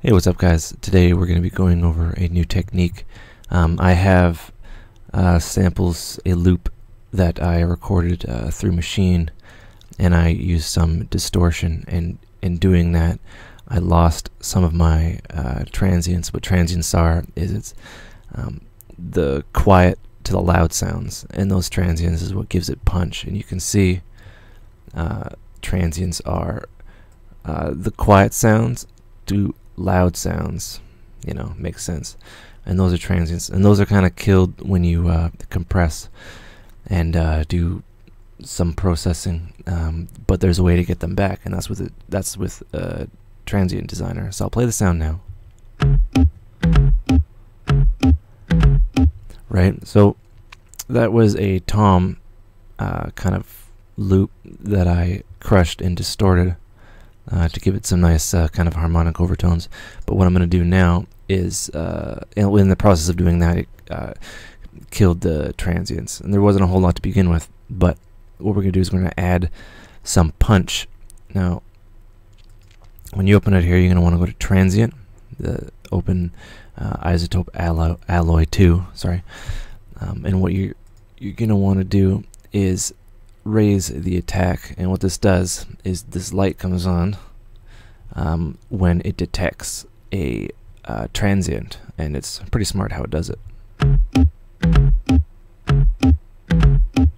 Hey, what's up guys? Today we're going to be going over a new technique. I have samples, a loop that I recorded through Machine, and I used some distortion, and in doing that I lost some of my transients. What transients are is it's the quiet to the loud sounds, and those transients is what gives it punch. And you can see transients are the quiet sounds to loud sounds, makes sense. And those are transients, and those are kind of killed when you compress and do some processing, but there's a way to get them back, and that's with Transient Designer. So I'll play the sound now. Right, so that was a tom kind of loop that I crushed and distorted to give it some nice kind of harmonic overtones. But what I'm going to do now is, in the process of doing that, it killed the transients. And there wasn't a whole lot to begin with, but what we're going to do is we're going to add some punch. Now, when you open it here, you're going to want to go to Transient, open iZotope Alloy 2, sorry. And what you're going to want to do is raise the attack, and what this does is this light comes on when it detects a transient, and it's pretty smart how it does it.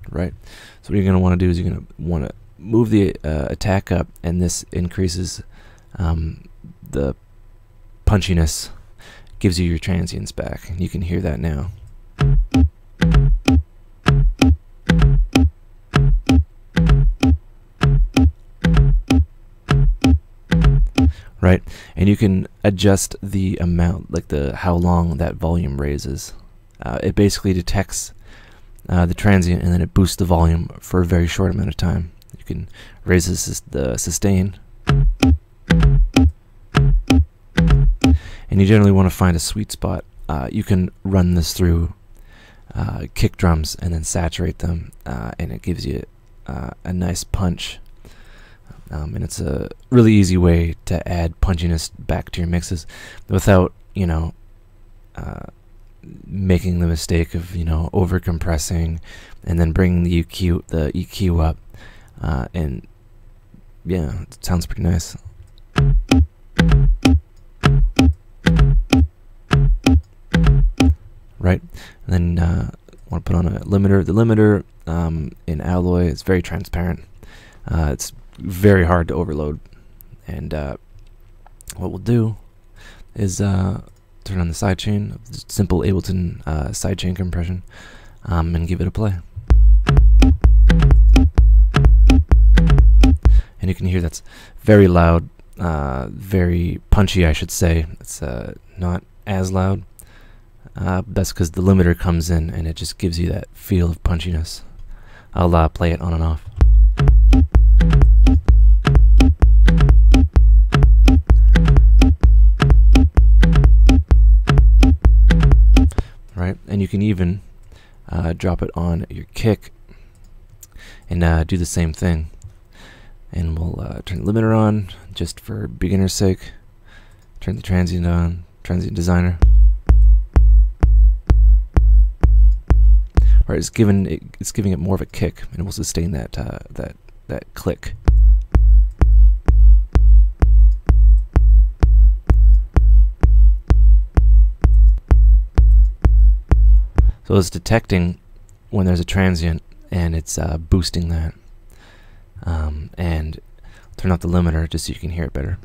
Right, so what you're going to want to do is you're going to want to move the attack up, and this increases the punchiness, gives you your transients back, and you can hear that now. Right, and you can adjust the amount, like how long that volume raises. It basically detects the transient, and then it boosts the volume for a very short amount of time. You can raise the sustain, and you generally want to find a sweet spot. You can run this through kick drums and then saturate them, and it gives you a nice punch. And it's a really easy way to add punchiness back to your mixes without, making the mistake of, over compressing and then bringing the EQ up. And yeah, it sounds pretty nice. Right, and then want to put on a limiter. The limiter in Alloy is very transparent. It's very hard to overload, and what we'll do is turn on the sidechain, simple Ableton sidechain compression, and give it a play. And you can hear that's very loud, very punchy, I should say. It's not as loud. That's because the limiter comes in and it just gives you that feel of punchiness. I'll play it on and off. Right, and you can even drop it on your kick and do the same thing. And we'll turn the limiter on just for beginner's sake. Turn the transient on, Transient Designer. Right, it's giving it more of a kick, and it will sustain that that click. So it's detecting when there's a transient, and it's boosting that. And turn off the limiter just so you can hear it better.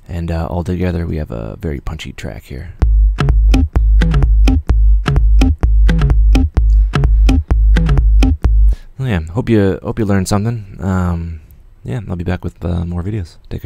And all together we have a very punchy track here. Well, yeah, hope you learned something. Yeah, I'll be back with more videos. Take care.